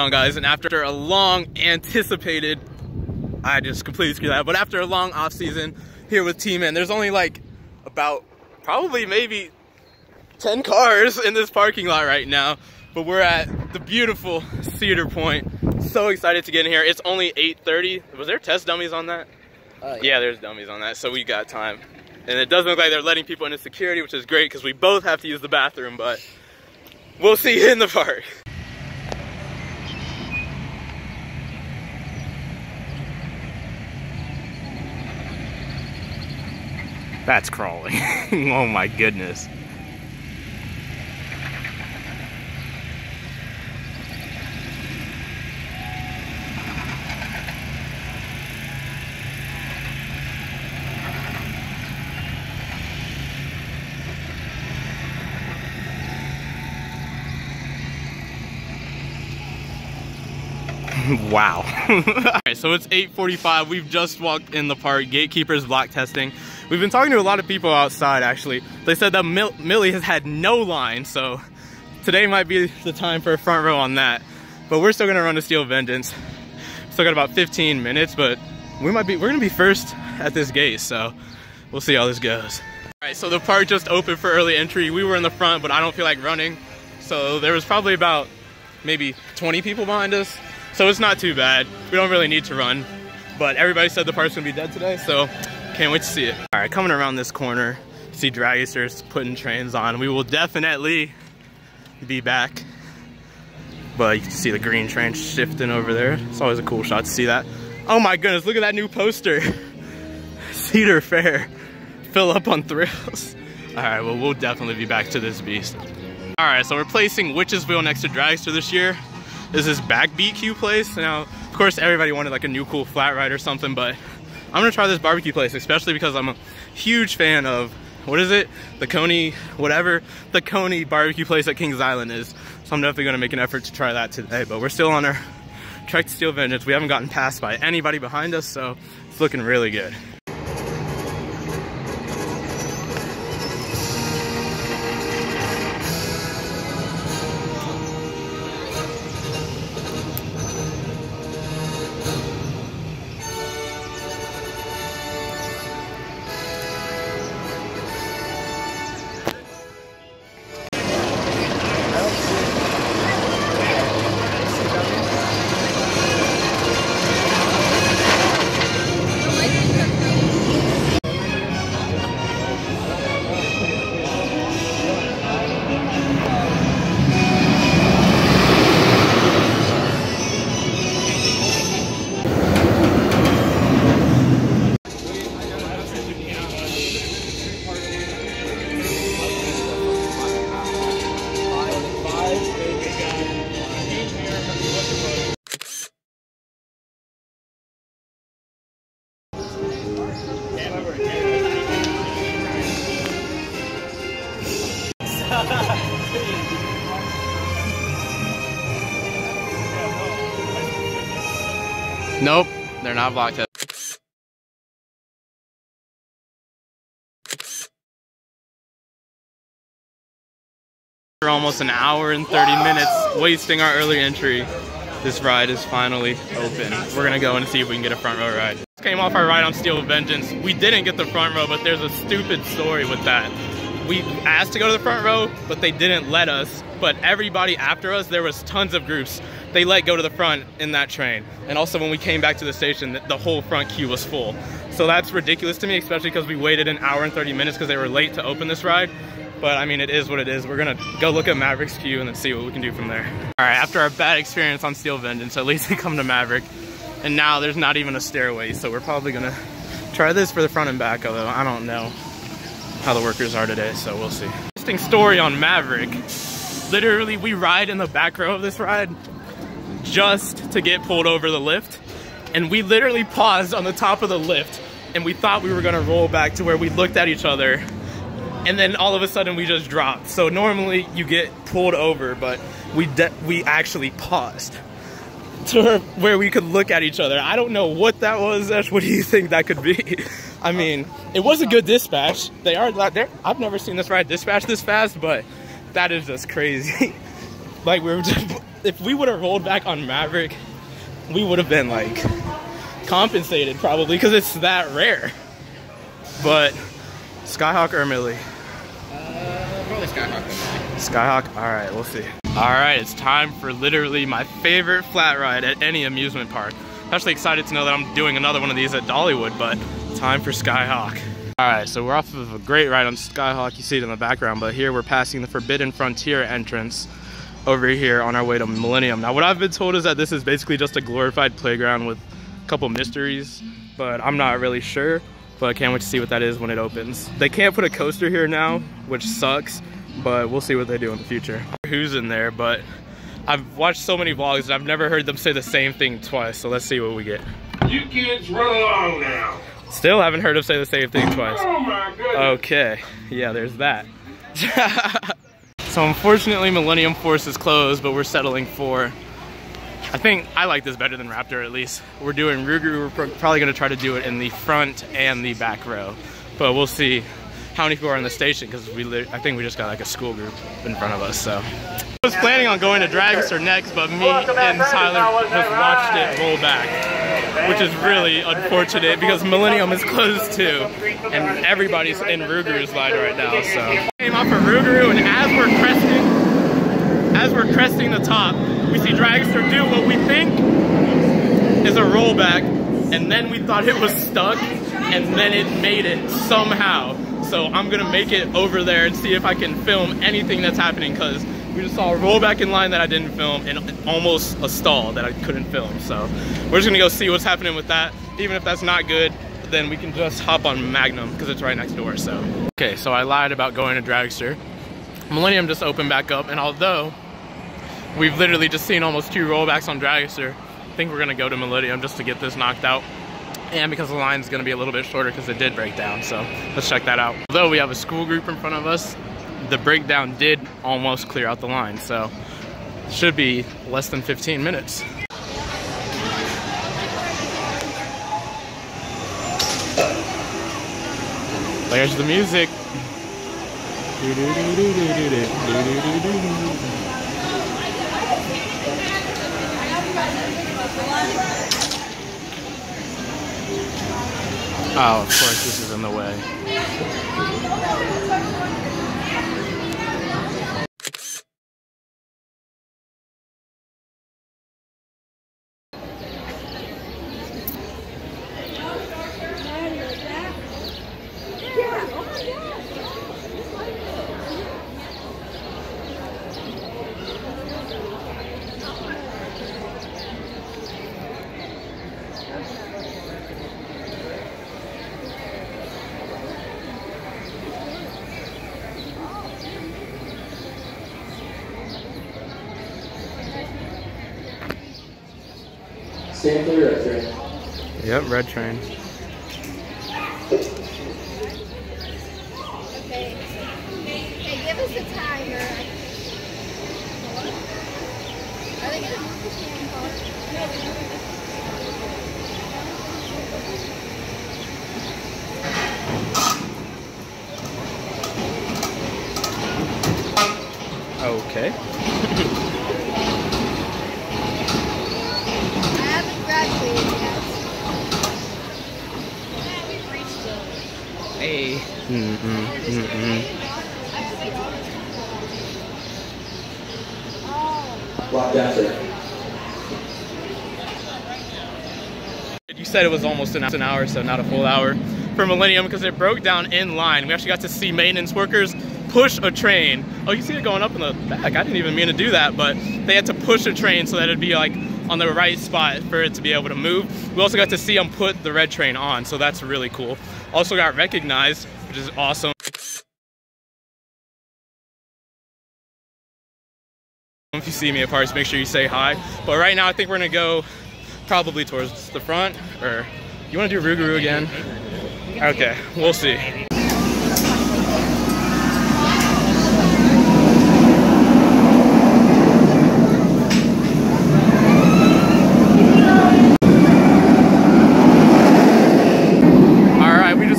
on, guys, and after a long anticipated, I just completely screwed that, but after a long off season here with T-Man, there's only like about probably maybe 10 cars in this parking lot right now, but we're at the beautiful Cedar Point. So excited to get in here. It's only 8:30. Was there test dummies on that? Yeah, there's dummies on that, so we got time. And it doesn't look like they're letting people into security, which is great because we both have to use the bathroom, but we'll see you in the park. That's crawling. Oh my goodness. Wow. Alright, so it's 8:45. We've just walked in the park. Gatekeepers block testing. We've been talking to a lot of people outside, actually. They said that Millie has had no line, so today might be the time for a front row on that. But we're still gonna run to Steel Vengeance. Still got about 15 minutes, but we're gonna be first at this gate, so we'll see how this goes. Alright, so the park just opened for early entry. We were in the front, but I don't feel like running. So there was probably about maybe 20 people behind us. So it's not too bad. We don't really need to run, but everybody said the park's gonna be dead today, so can't wait to see it. All right, coming around this corner, see Dragsters putting trains on. We will definitely be back, but you can see the green train shifting over there. It's always a cool shot to see that. Oh my goodness, look at that new poster. Cedar Fair, fill up on thrills. All right, well, we'll definitely be back to this beast. All right, so we're placing Witch's Wheel next to Dragster this year. This is Backbeat Queue place. Now, of course, everybody wanted like a new cool flat ride or something, but I'm gonna try this barbecue place, especially because I'm a huge fan of, what is it? The Coney, whatever the Coney barbecue place at Kings Island is. So I'm definitely gonna make an effort to try that today, but we're still on our trek to Steel Vengeance. We haven't gotten passed by anybody behind us, so it's looking really good. Nope, they're not blocked yet. We're almost an hour and 30 minutes wasting our early entry. This ride is finally open. We're gonna go and see if we can get a front row ride. Came off our ride on Steel Vengeance. We didn't get the front row, but there's a stupid story with that. We asked to go to the front row, but they didn't let us. But everybody after us, there was tons of groups. They let go to the front in that train. And also when we came back to the station, the whole front queue was full. So that's ridiculous to me, especially because we waited an hour and 30 minutes because they were late to open this ride. But I mean, it is what it is. We're gonna go look at Mavericks Queue and then see what we can do from there. All right, after our bad experience on Steel Vengeance, at least we come to Maverick. And now there's not even a stairway, so we're probably gonna try this for the front and back, although I don't know how the workers are today, so we'll see. Interesting story on Maverick. Literally, we ride in the back row of this ride just to get pulled over the lift. And we literally paused on the top of the lift and we thought we were gonna roll back to where we looked at each other. And then all of a sudden we just dropped. So normally you get pulled over, but we actually paused to where we could look at each other. I don't know what that was, Ash. What do you think that could be? I mean, it was a good dispatch. They are there. I've never seen this ride dispatch this fast, but that is just crazy. like we were just, if we would have rolled back on Maverick, we would have been like compensated probably because it's that rare. But Skyhawk or Millie? Probably Skyhawk. Skyhawk? Alright, we'll see. Alright, it's time for literally my favorite flat ride at any amusement park. I'm actually excited to know that I'm doing another one of these at Dollywood, but time for Skyhawk. Alright, so we're off of a great ride on Skyhawk. You see it in the background, but here we're passing the Forbidden Frontier entrance over here on our way to Millennium. Now, what I've been told is that this is basically just a glorified playground with a couple mysteries, but I'm not really sure. But I can't wait to see what that is when it opens. They can't put a coaster here now, which sucks, but we'll see what they do in the future. Who's in there, but I've watched so many vlogs and I've never heard them say the same thing twice, so let's see what we get. You kids run along now. Still haven't heard them say the same thing twice. Oh my goodness. Okay, yeah, there's that. So unfortunately Millennium Force is closed, but we're settling for, I think I like this better than Raptor at least. We're doing Rougarou. We're probably gonna try to do it in the front and the back row, but we'll see how many people are in the station because I think we just got like a school group in front of us. So I was planning on going to Dragster next, but me and Tyler just watched it roll back, which is really unfortunate because Millennium is closed too, and everybody's in Rougarou's line right now. So came off of Rougarou, and as we're cresting the top, we see Dragster do what we think is a rollback, and then we thought it was stuck, and then it made it somehow. So I'm gonna make it over there and see if I can film anything that's happening, because we just saw a rollback in line that I didn't film and almost a stall that I couldn't film. So we're just gonna go see what's happening with that. Even if that's not good, then we can just hop on Magnum because it's right next door. So okay, so I lied about going to Dragster. Millennium just opened back up, and although we've literally just seen almost 2 rollbacks on Dragster, I think we're gonna go to Millennium just to get this knocked out. And because the line's gonna be a little bit shorter because it did break down, so let's check that out. Although we have a school group in front of us, the breakdown did almost clear out the line, so it should be less than 15 minutes. There's the music. Oh, of course, this is in the way. Stand clear, Red Train. Yep, Red Train. Okay. Hey, give us the timer. Are they gonna move the stand car? Okay. Hey. Lock down, sir. You said it was almost an hour, so not a full hour for Millennium because it broke down in line. We actually got to see maintenance workers push a train. Oh, you see it going up in the back. I didn't even mean to do that, but they had to push a train so that it'd be like on the right spot for it to be able to move. We also got to see them put the red train on, so that's really cool. Also got recognized, which is awesome. If you see me at parks, make sure you say hi. But right now I think we're gonna go probably towards the front, or you wanna do Rougarou again? Okay, we'll see.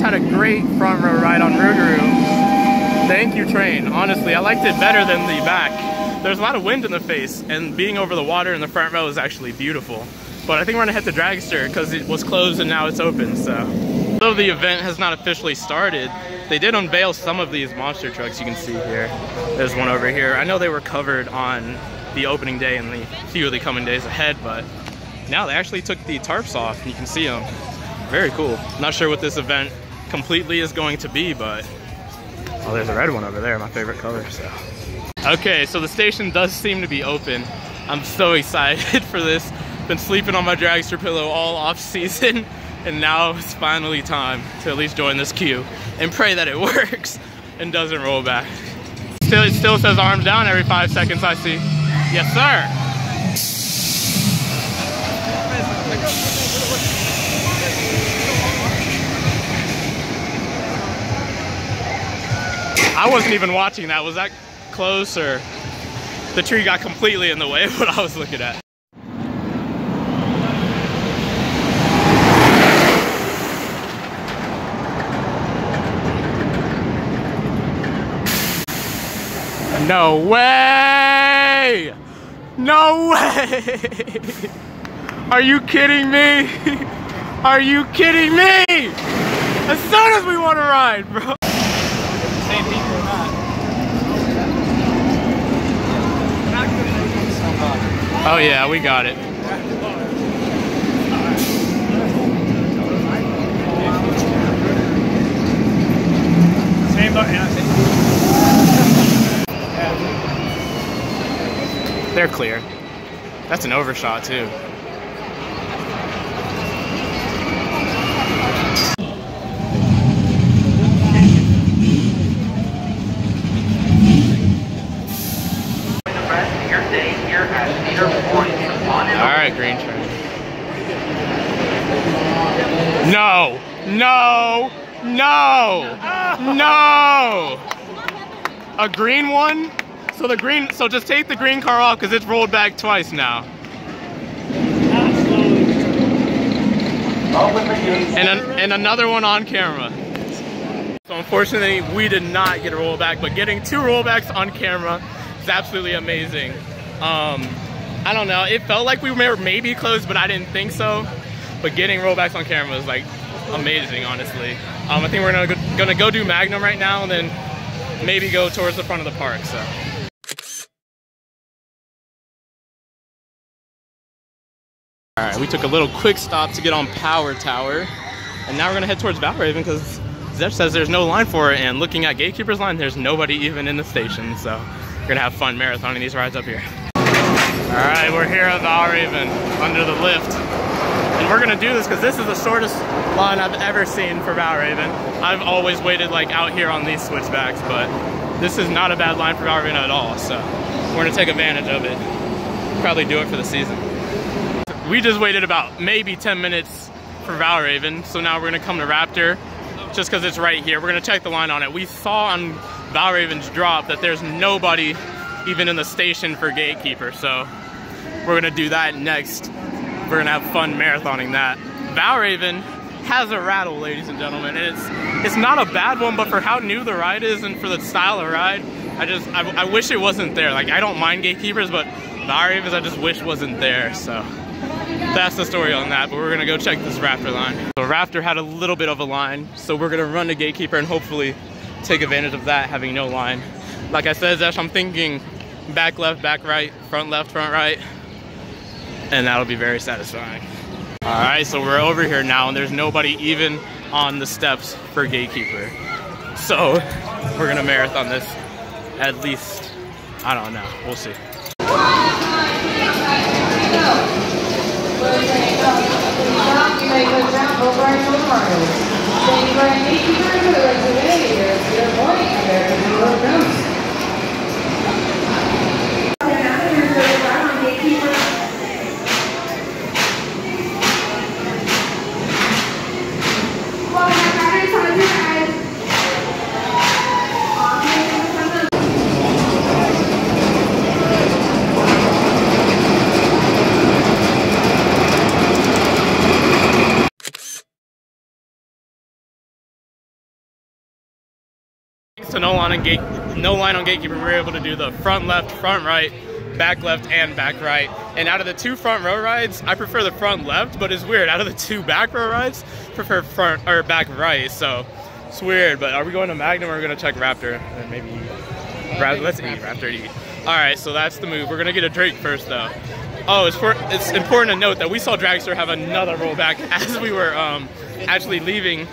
Had a great front row ride on Rougarou. Thank you, train. Honestly, I liked it better than the back. there's a lot of wind in the face, and being over the water in the front row is actually beautiful. But I think we're gonna head to Dragster because it was closed and now it's open, so. Although the event has not officially started, they did unveil some of these monster trucks you can see here. There's one over here. I know they were covered on the opening day and the few of the coming days ahead, but now they actually took the tarps off and you can see them. Very cool. Not sure what this event completely is going to be, but oh, there's a red one over there, my favorite color, so. Okay, so the station does seem to be open. I'm so excited for this. Been sleeping on my dragster pillow all off season, and now it's finally time to at least join this queue and pray that it works and doesn't roll back. It still says arms down every 5 seconds, I see. Yes, sir. I wasn't even watching that. Was that close, or the tree got completely in the way of what I was looking at? No way! No way! Are you kidding me? Are you kidding me? As soon as we want to ride, bro. Same people or not? Oh yeah, we got it. Same button. They're clear. That's an overshot too. Alright, green train. No! No! No! No! A green one? So the green, so just take the green car off because it's rolled back twice now. And another one on camera. So unfortunately, we did not get a rollback, but getting 2 rollbacks on camera is absolutely amazing. I don't know, it felt like we were maybe close, but I didn't think so. But getting rollbacks on camera is like amazing, honestly. I think we're gonna go do Magnum right now and then maybe go towards the front of the park, so. All right, we took a little quick stop to get on Power Tower, and now we're gonna head towards Valraven because Zeb says there's no line for it, and looking at Gatekeeper's line, there's nobody even in the station, so we're gonna have fun marathoning these rides up here. All right, we're here at Valraven under the lift, and we're gonna do this because this is the shortest line I've ever seen for Valraven. I've always waited like out here on these switchbacks, but this is not a bad line for Valraven at all, so we're gonna take advantage of it. Probably do it for the season. We just waited about maybe 10 minutes for Valraven, so now we're gonna come to Raptor just because it's right here. We're gonna check the line on it. We saw on Valraven's drop that there's nobody even in the station for Gatekeeper, so we're gonna do that next. We're gonna have fun marathoning that. Valraven has a rattle, ladies and gentlemen, and it's not a bad one, but for how new the ride is and for the style of ride, I wish it wasn't there. Like, I don't mind Gatekeepers, but Valraven's I just wish wasn't there, so. That's the story on that, but we're gonna go check this Raptor line. So Raptor had a little bit of a line, so we're gonna run to Gatekeeper and hopefully take advantage of that, having no line. Like I said, Zesh, I'm thinking back left, back right, front left, front right, and that'll be very satisfying. All right, so we're over here now, and there's nobody even on the steps for Gatekeeper. So we're gonna marathon this at least, I don't know, we'll see. To the no line on gatekeeper, we were able to do the front left, front right, back left, and back right. And out of the 2 front row rides, I prefer the front left, but it's weird. Out of the 2 back row rides, I prefer front or back right. So it's weird. But are we going to Magnum or are we gonna check Raptor and maybe let's eat Raptor eat. All right, so that's the move. We're gonna get a drink first though. Oh, it's important to note that we saw Dragster have another rollback as we were actually leaving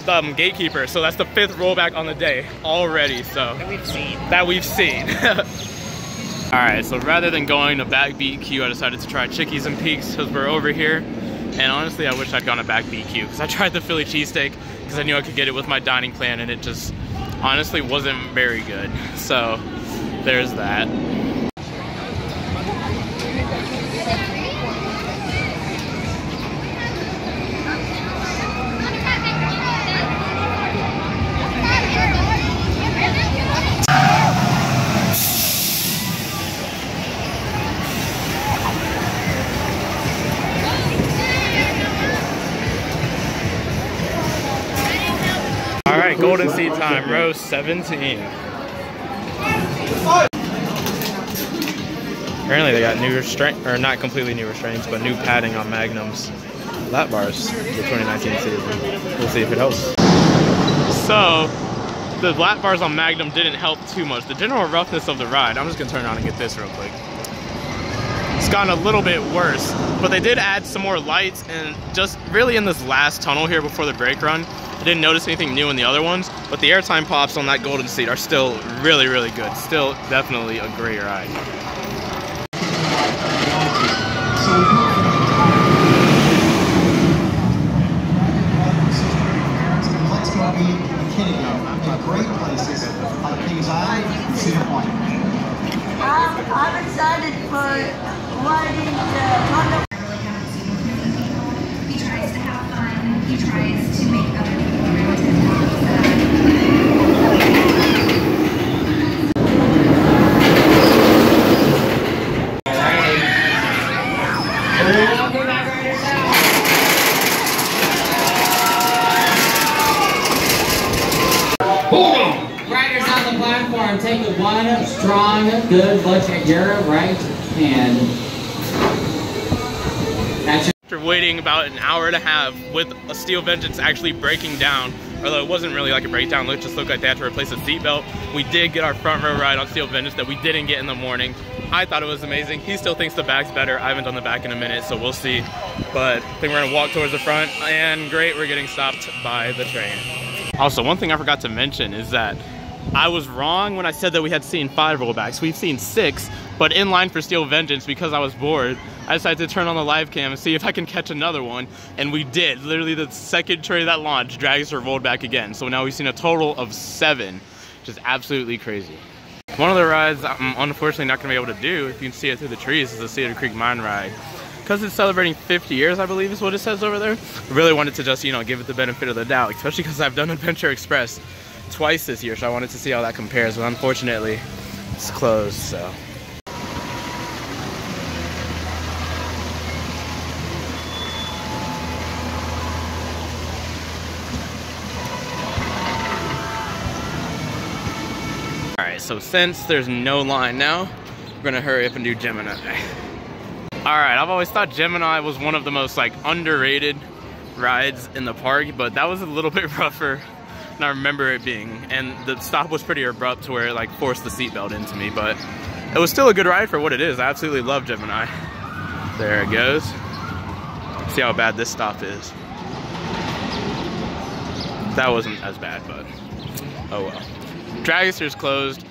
the gatekeeper. So that's the 5th rollback on the day already. So that we've seen. All right, so rather than going to backbeat queue, I decided to try Chickies and Peaks because we're over here. And honestly, I wish I'd gone to backbeat queue because I tried the Philly cheesesteak because I knew I could get it with my dining plan, and it just honestly wasn't very good. So there's that. All right, golden seat time, row 17. Apparently they got new restraint, or not completely new restraints, but new padding on Magnum's lap bars for the 2019 season. We'll see if it helps. So, the lap bars on Magnum didn't help too much. The general roughness of the ride, I'm just gonna turn around and get this real quick. It's gotten a little bit worse, but they did add some more lights, and just really in this last tunnel here before the brake run, I didn't notice anything new in the other ones, but the airtime pops on that golden seat are still really, really good. Still definitely a great ride. Great places like Anxiety and Cedar Point. I'm excited for riding the He tries to have fun. He tries to make other people around him Riders on the platform, take the one strong, good look at your right hand. After waiting about an hour and a half with a Steel Vengeance actually breaking down, although it wasn't really like a breakdown, it just looked like they had to replace a seatbelt, we did get our front row ride on Steel Vengeance that we didn't get in the morning. I thought it was amazing. He still thinks the back's better. I haven't done the back in a minute, so we'll see. But I think we're gonna walk towards the front, and great, we're getting stopped by the train. Also, one thing I forgot to mention is that I was wrong when I said that we had seen 5 rollbacks. We've seen 6, but in line for Steel Vengeance, because I was bored, I decided to turn on the live cam and see if I can catch another one, and we did. Literally the second tray that launched, Dragster rolled back again. So now we've seen a total of 7, which is absolutely crazy. One of the rides I'm unfortunately not gonna be able to do, if you can see it through the trees, is the Cedar Creek Mine ride. Because it's celebrating 50 years, I believe is what it says over there. I really wanted to just, you know, give it the benefit of the doubt, especially because I've done Adventure Express twice this year, so I wanted to see how that compares, but unfortunately, it's closed, so. Alright, so since there's no line now, we're gonna hurry up and do Gemini. Alright, I've always thought Gemini was one of the most like underrated rides in the park, but that was a little bit rougher than I remember it being, and the stop was pretty abrupt to where it like forced the seatbelt into me, but it was still a good ride for what it is. I absolutely love Gemini. There it goes. See how bad this stop is. That wasn't as bad, but oh well. Dragster's closed.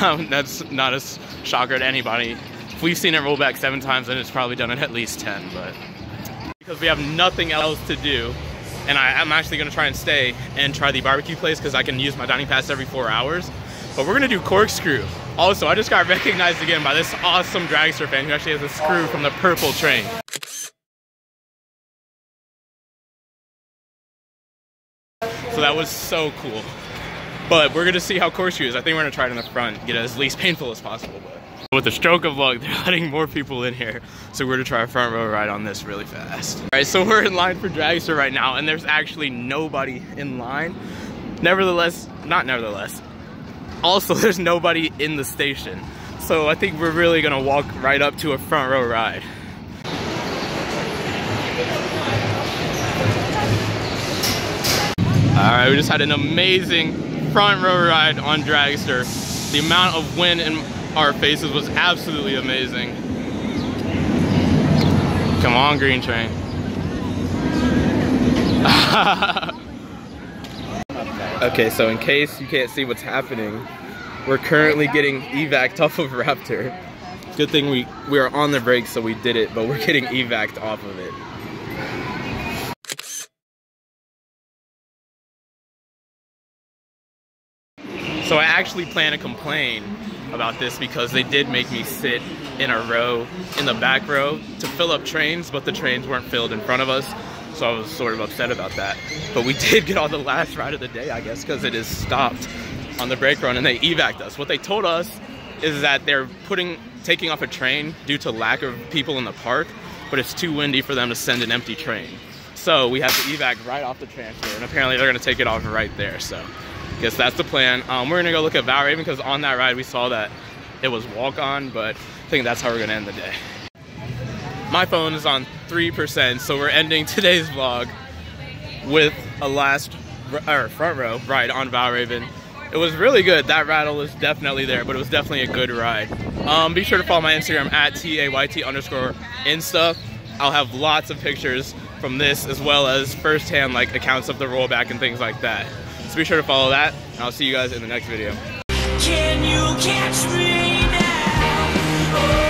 That's not a shocker to anybody. If we've seen it roll back 7 times, then it's probably done it at least 10, but because we have nothing else to do, and I'm actually gonna try and stay and try the barbecue place because I can use my dining pass every 4 hours. But we're gonna do Corkscrew. Also, I just got recognized again by this awesome Dragster fan who actually has a screw from the purple train. So that was so cool. But we're gonna see how Corkscrew is. I think we're gonna try it in the front, get it as least painful as possible. But with a stroke of luck, they're letting more people in here. So we're gonna try a front row ride on this really fast. All right, so we're in line for Dragster right now, and there's actually nobody in line. Not nevertheless, also there's nobody in the station. So I think we're really gonna walk right up to a front row ride. All right, we just had an amazing front row ride on Dragster. The amount of wind in our faces was absolutely amazing. Come on, green train. Okay, so in case you can't see what's happening, we're currently getting evac'd off of Raptor. Good thing we were on the brakes, so we did it, but we're getting evac'd off of it. So I actually plan to complain about this because they did make me sit in a row, in the back row, to fill up trains, but the trains weren't filled in front of us. So I was sort of upset about that. But we did get on the last ride of the day, I guess, because it is stopped on the brake run and they evac'd us. What they told us is that they're taking off a train due to lack of people in the park, but it's too windy for them to send an empty train. So we have to evac right off the transfer, and apparently they're gonna take it off right there. So I guess that's the plan. We're gonna go look at Valraven because on that ride we saw that it was walk-on, but I think that's how we're gonna end the day. My phone is on 3%, so we're ending today's vlog with a front row ride on Valraven. It was really good. That rattle is definitely there, but it was definitely a good ride. Be sure to follow my Instagram at TAYT_Insta. I'll have lots of pictures from this as well as first-hand like accounts of the rollback and things like that. So be sure to follow that, and I'll see you guys in the next video. Can you catch me now?